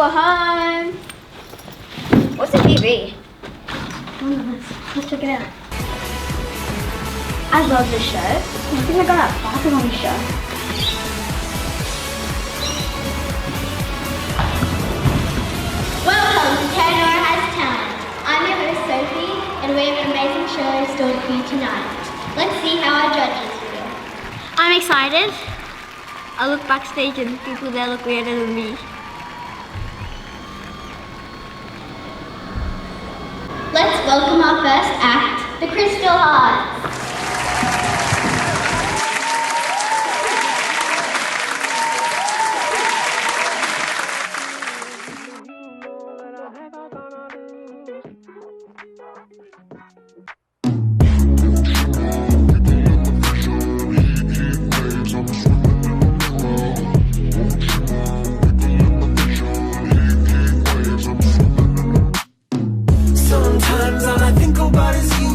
We're home. What's the TV? Let's check it out. I love this show. I think I got that bathroom on the show. Welcome to Terranora Has Talent. I'm your host Sophie, and we have an amazing show stored for you tonight. Let's see how our judges feel. I'm excited. I look backstage and people there look weirder than me. Let's welcome our first act, the Crystal Hearts. Sometimes all I think about is you.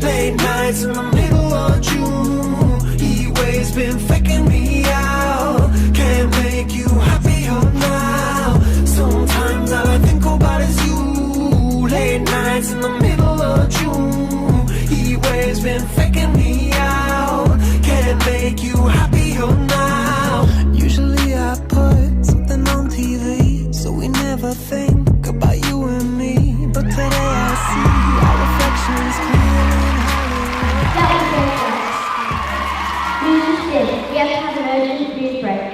Late nights in the middle of June. Heat waves been faking me out. Can't make you happier now. Sometimes all I think about is you. Late nights in the middle of June. Heat waves been faking me out. Can't make you happier now. Usually I put something on TV, so we never think about you and me. But today I see our reflections clear and high. That was very fast. News is we have to have an urgent news break.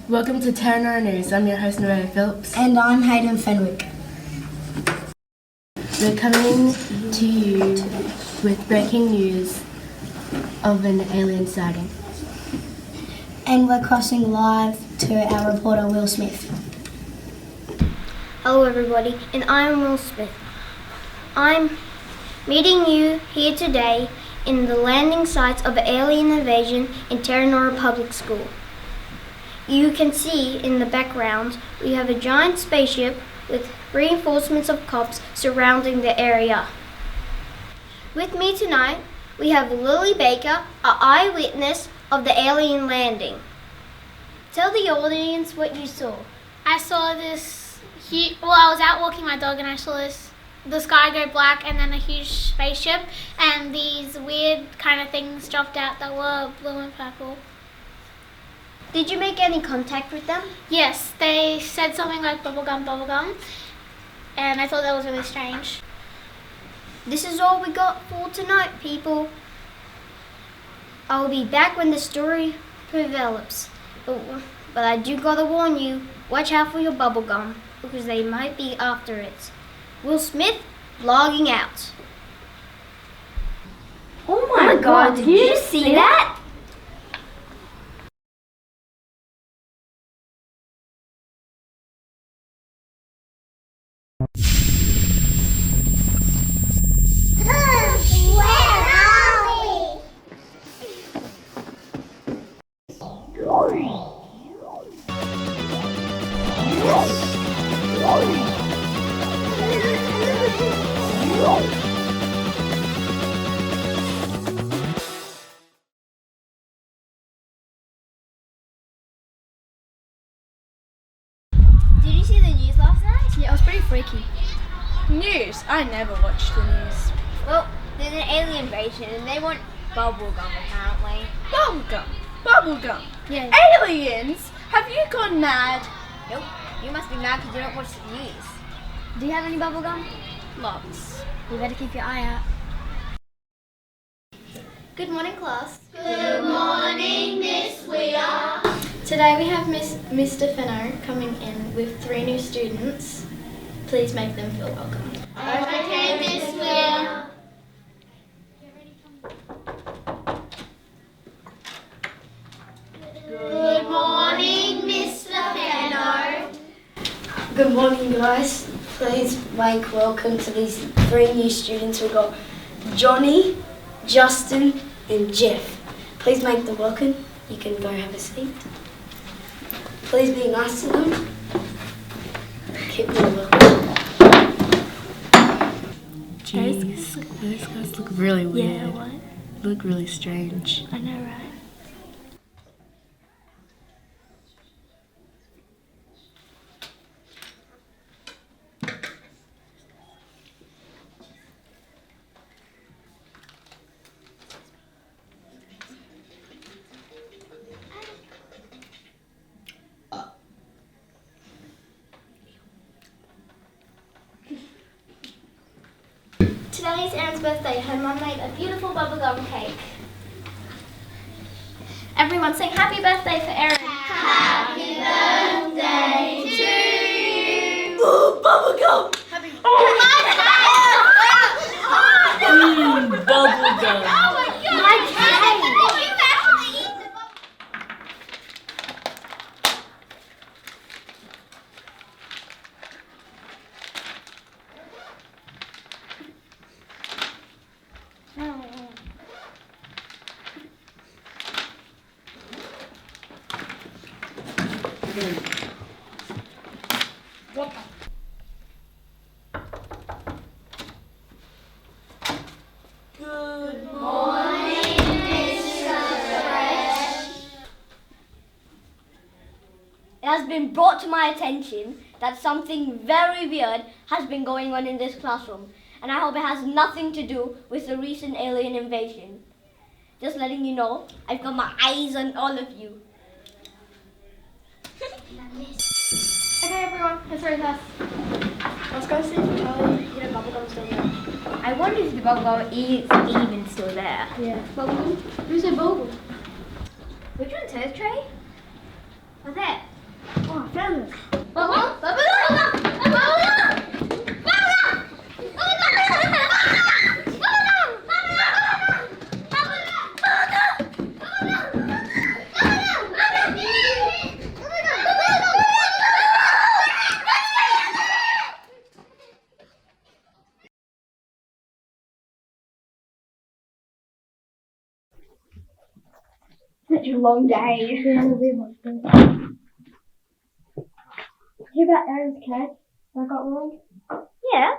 Welcome to Terranora News. I'm your host, Nerea Phillips. And I'm Hayden Fenwick. We're coming to you with breaking news of an alien sighting. And we're crossing live to our reporter Will Smith. Hello everybody, and I'm Will Smith. I'm meeting you here today in the landing sites of alien invasion in Terranora Public School. You can see in the background we have a giant spaceship with reinforcements of cops surrounding the area. With me tonight, we have Lily Baker, an eyewitness of the alien landing. Tell the audience what you saw. I saw this I was out walking my dog and I saw the sky go black and then a huge spaceship and these weird kind of things dropped out that were blue and purple. Did you make any contact with them? Yes, they said something like bubblegum, and I thought that was really strange. This is all we got for tonight, people. I'll be back when the story develops. But I do gotta warn you, watch out for your bubblegum, because they might be after it. Will Smith, logging out. Oh my god, did you just see that? Did you see the news last night? Yeah, it was pretty freaky. News? I never watched the news. Well, there's an alien invasion and they want bubblegum apparently. Bubblegum. Yeah. Aliens? Have you gone mad? Nope. You must be mad because you don't watch the news. Do you have any bubblegum? Lots. You better keep your eye out. Good morning, class. Good morning, Miss Weir. Today we have Mr. Fenno coming in with 3 new students. Please make them feel welcome. Okay, Miss Weir. Good morning, Mr. Fenno. Good morning, guys. Please make welcome to these 3 new students. We've got Johnny, Justin, and Jeff. Please make them welcome. You can go have a seat. Please be nice to them. Keep them welcome. Jeez, those guys look really weird. Yeah, what? Look really strange. I know, right? Today is Erin's birthday. Her mum made a beautiful bubblegum cake. Everyone sing happy birthday for Erin. Happy birthday to you. Oh, bubblegum! Bubblegum. Oh my god! My cake! Did you actually eat the It has been brought to my attention that something very weird has been going on in this classroom, and I hope it has nothing to do with the recent alien invasion. Just letting you know, I've got my eyes on all of you. Okay, everyone, let's recess. Let's go see if Charlie get a bubblegum still there. I wonder if the bubblegum is even still there. Yeah. Bubblegum? Who said bubblegum? Which one's her tray? What's that? Oh, I found it. Bubblegum? Such a long day. Yeah, we must go. Hear about Erin's cake that got wrong? Yeah.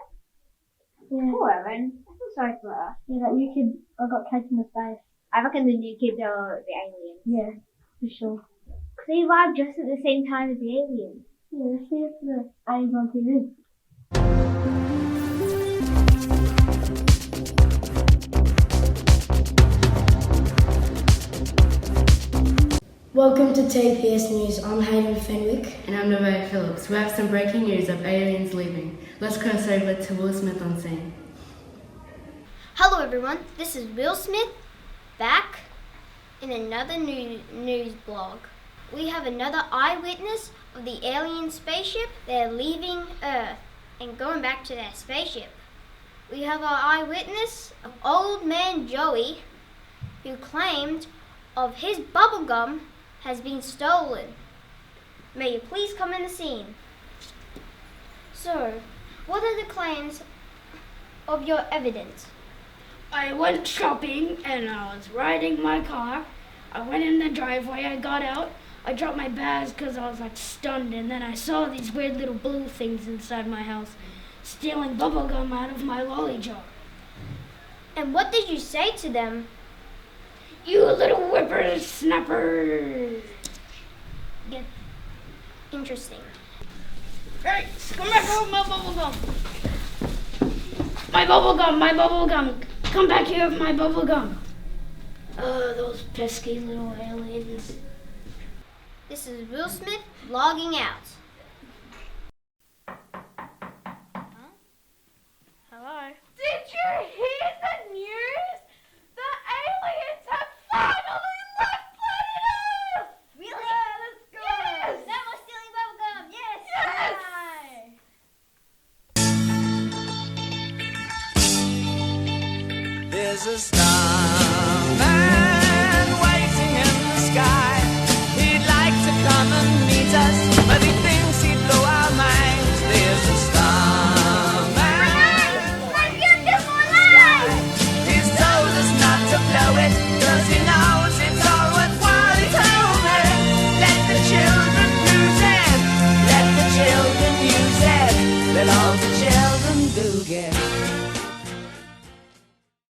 Yeah. Poor Erin. I feel sorry for her. Yeah, that new kid got cake in the face. I reckon the new kids are the aliens. Yeah, for sure. Because they arrived just at the same time as the aliens. Yeah, let's see if the aliens on TV. Welcome to TPS News. I'm Hayden Fenwick. And I'm Nevaeh Phillips. We have some breaking news of aliens leaving. Let's cross over to Will Smith on scene. Hello everyone, this is Will Smith back in another news blog. We have another eyewitness of the alien spaceship. They're leaving Earth and going back to their spaceship. We have our eyewitness of Old Man Joey, who claimed of his bubblegum has been stolen. May you please come in the scene. So, what are the claims of your evidence? I went shopping and I was riding my car. I went in the driveway, I got out, I dropped my bags because I was like stunned, and then I saw these weird little blue things inside my house stealing bubblegum out of my lolly jar. And what did you say to them? You little whippersnapper! Yeah. Interesting. Hey, come back here with my bubblegum! My bubblegum, my bubblegum! Come back here with my bubblegum! Those pesky little aliens. This is Will Smith logging out. Hello. Did you hear the news? The aliens have finally left planet Earth! Really? Yeah, let's go! Yes! No more stealing bubblegum. Yes. Yes! There's a star